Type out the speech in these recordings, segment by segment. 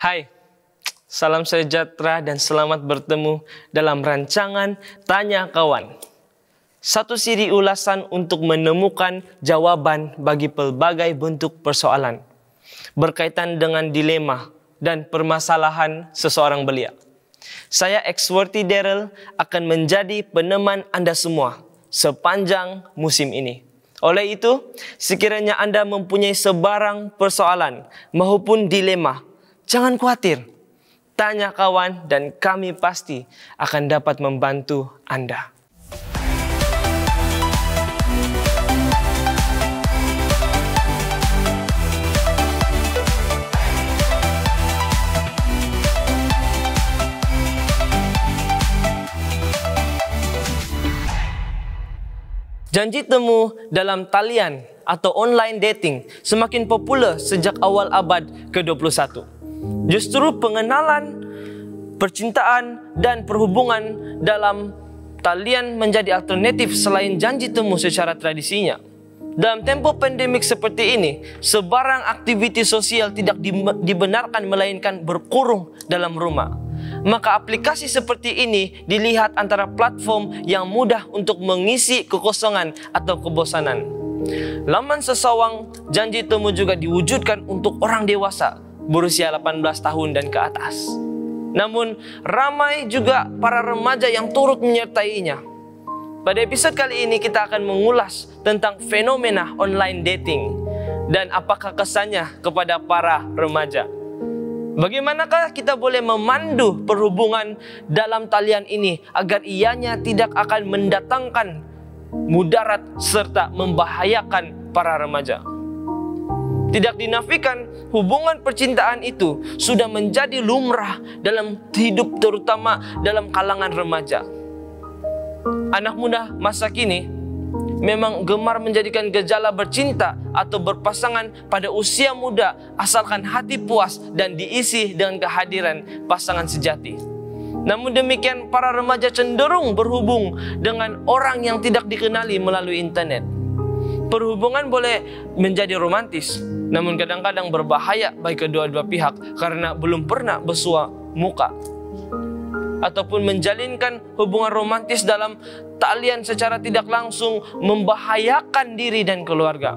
Hai, salam sejahtera dan selamat bertemu dalam rancangan Tanya Kawan. Satu siri ulasan untuk menemukan jawaban bagi pelbagai bentuk persoalan berkaitan dengan dilema dan permasalahan seseorang belia. Saya Exworthy Daryl akan menjadi peneman Anda semua sepanjang musim ini. Oleh itu, sekiranya Anda mempunyai sebarang persoalan maupun dilema, jangan khawatir. Tanya kawan dan kami pasti akan dapat membantu Anda. Janji temu dalam talian atau online dating semakin popular sejak awal abad ke-21. Justru pengenalan, percintaan, dan perhubungan dalam talian menjadi alternatif selain janji temu secara tradisinya. Dalam tempo pandemik seperti ini, sebarang aktiviti sosial tidak dibenarkan melainkan berkurung dalam rumah. Maka aplikasi seperti ini dilihat antara platform yang mudah untuk mengisi kekosongan atau kebosanan. Laman sesawang janji temu juga diwujudkan untuk orang dewasa berusia 18 tahun dan ke atas. Namun ramai juga para remaja yang turut menyertainya. Pada episode kali ini kita akan mengulas tentang fenomena online dating dan apakah kesannya kepada para remaja. Bagaimanakah kita boleh memandu perhubungan dalam talian ini agar ianya tidak akan mendatangkan mudarat serta membahayakan para remaja? Tidak dinafikan, hubungan percintaan itu sudah menjadi lumrah dalam hidup, terutama dalam kalangan remaja. Anak muda masa kini memang gemar menjadikan gejala bercinta atau berpasangan pada usia muda asalkan hati puas dan diisi dengan kehadiran pasangan sejati. Namun demikian, para remaja cenderung berhubung dengan orang yang tidak dikenali melalui internet. Perhubungan boleh menjadi romantis, namun kadang-kadang berbahaya bagi kedua-dua pihak karena belum pernah bersua muka. Ataupun menjalinkan hubungan romantis dalam talian secara tidak langsung membahayakan diri dan keluarga.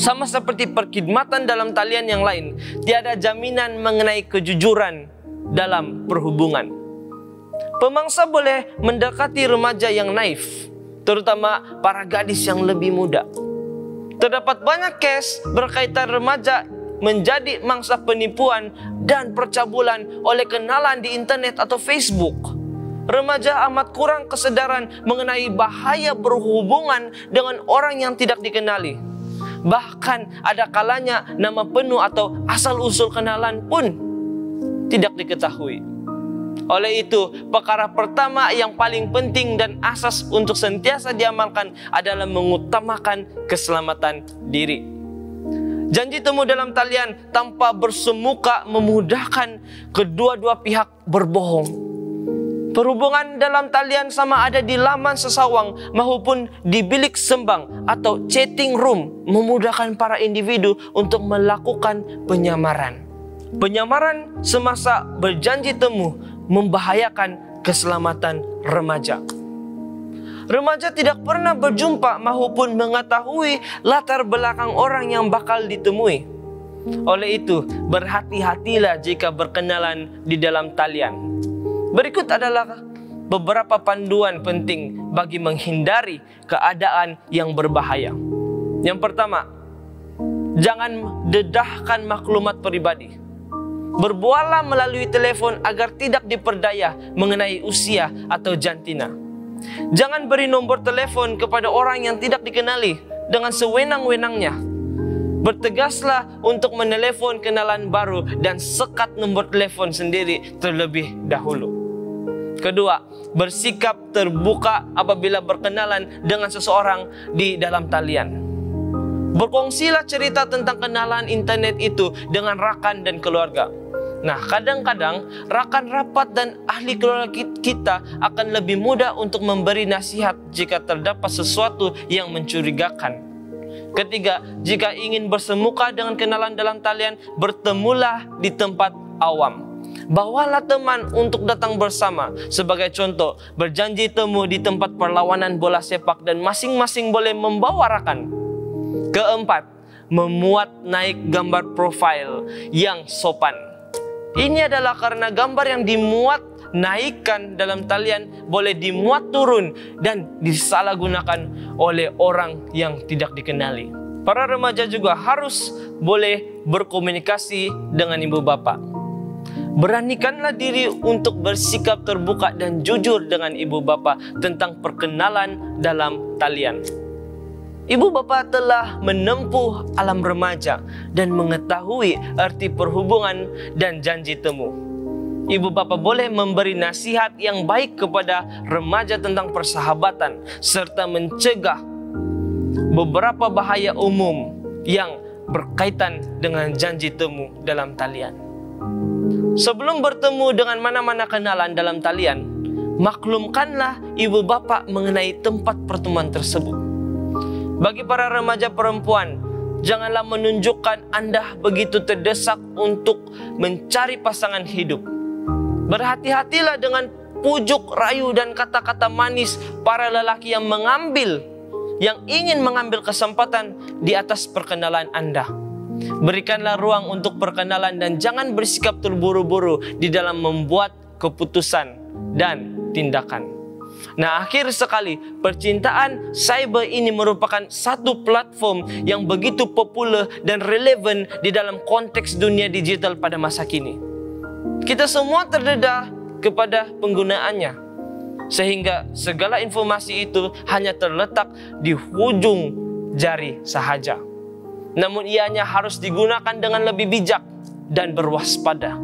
Sama seperti perkhidmatan dalam talian yang lain, tiada jaminan mengenai kejujuran dalam perhubungan. Pemangsa boleh mendekati remaja yang naif, terutama para gadis yang lebih muda. Terdapat banyak case berkaitan remaja menjadi mangsa penipuan dan percabulan oleh kenalan di internet atau Facebook. Remaja amat kurang kesedaran mengenai bahaya berhubungan dengan orang yang tidak dikenali. Bahkan ada kalanya nama penuh atau asal-usul kenalan pun tidak diketahui. Oleh itu, perkara pertama yang paling penting dan asas untuk sentiasa diamalkan adalah mengutamakan keselamatan diri. Janji temu dalam talian tanpa bersemuka memudahkan kedua-dua pihak berbohong. Perhubungan dalam talian sama ada di laman sesawang maupun di bilik sembang atau chatting room memudahkan para individu untuk melakukan penyamaran. Penyamaran semasa berjanji temu membahayakan keselamatan remaja. Remaja tidak pernah berjumpa maupun mengetahui latar belakang orang yang bakal ditemui. Oleh itu, berhati-hatilah jika berkenalan di dalam talian. Berikut adalah beberapa panduan penting bagi menghindari keadaan yang berbahaya. Yang pertama, jangan dedahkan maklumat pribadi. Berbuallah melalui telepon agar tidak diperdaya mengenai usia atau jantina. Jangan beri nomor telepon kepada orang yang tidak dikenali dengan sewenang-wenangnya. Bertegaslah untuk menelepon kenalan baru dan sekat nomor telepon sendiri terlebih dahulu. Kedua, bersikap terbuka apabila berkenalan dengan seseorang di dalam talian. Berkongsilah cerita tentang kenalan internet itu dengan rakan dan keluarga. Nah, kadang-kadang rakan rapat dan ahli keluarga kita akan lebih mudah untuk memberi nasihat jika terdapat sesuatu yang mencurigakan. Ketiga, jika ingin bersemuka dengan kenalan dalam talian, bertemulah di tempat awam. Bawalah teman untuk datang bersama. Sebagai contoh, berjanji temu di tempat perlawanan bola sepak dan masing-masing boleh membawa rakan. Keempat, memuat naik gambar profil yang sopan. Ini adalah karena gambar yang dimuat naikkan dalam talian boleh dimuat turun dan disalahgunakan oleh orang yang tidak dikenali. Para remaja juga harus boleh berkomunikasi dengan ibu bapa. Beranikanlah diri untuk bersikap terbuka dan jujur dengan ibu bapa tentang perkenalan dalam talian. Ibu bapa telah menempuh alam remaja dan mengetahui arti perhubungan dan janji temu. Ibu bapa boleh memberi nasihat yang baik kepada remaja tentang persahabatan serta mencegah beberapa bahaya umum yang berkaitan dengan janji temu dalam talian. Sebelum bertemu dengan mana-mana kenalan dalam talian, maklumkanlah ibu bapa mengenai tempat pertemuan tersebut. Bagi para remaja perempuan, janganlah menunjukkan Anda begitu terdesak untuk mencari pasangan hidup. Berhati-hatilah dengan pujuk rayu dan kata-kata manis para lelaki yang ingin mengambil kesempatan di atas perkenalan Anda. Berikanlah ruang untuk perkenalan dan jangan bersikap terburu-buru di dalam membuat keputusan dan tindakan. Nah, akhir sekali, percintaan cyber ini merupakan satu platform yang begitu populer dan relevan di dalam konteks dunia digital pada masa kini. Kita semua terdedah kepada penggunaannya, sehingga segala informasi itu hanya terletak di ujung jari sahaja. Namun ianya harus digunakan dengan lebih bijak dan berwaspada.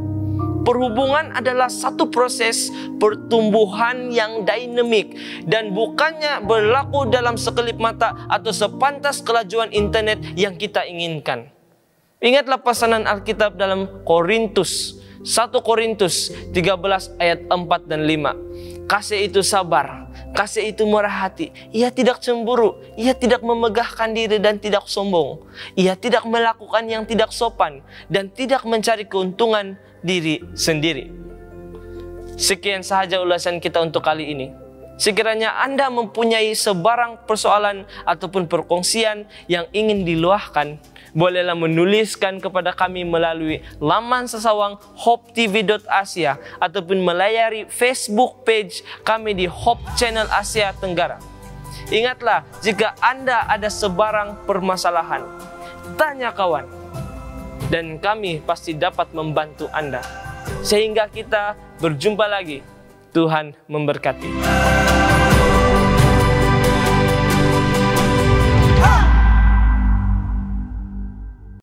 Perhubungan adalah satu proses pertumbuhan yang dinamik dan bukannya berlaku dalam sekelip mata atau sepantas kelajuan internet yang kita inginkan. Ingatlah pesanan Alkitab dalam 1 Korintus 13 ayat 4 dan 5. Kasih itu sabar, kasih itu murah hati. Ia tidak cemburu, ia tidak memegahkan diri dan tidak sombong. Ia tidak melakukan yang tidak sopan dan tidak mencari keuntungan diri sendiri. Sekian sahaja ulasan kita untuk kali ini. Sekiranya Anda mempunyai sebarang persoalan ataupun perkongsian yang ingin diluahkan, bolehlah menuliskan kepada kami melalui laman sesawang hopetv.asia ataupun melayari Facebook page kami di Hope Channel Asia Tenggara. Ingatlah, jika Anda ada sebarang permasalahan, tanya kawan, dan kami pasti dapat membantu Anda. Sehingga kita berjumpa lagi. Tuhan memberkati.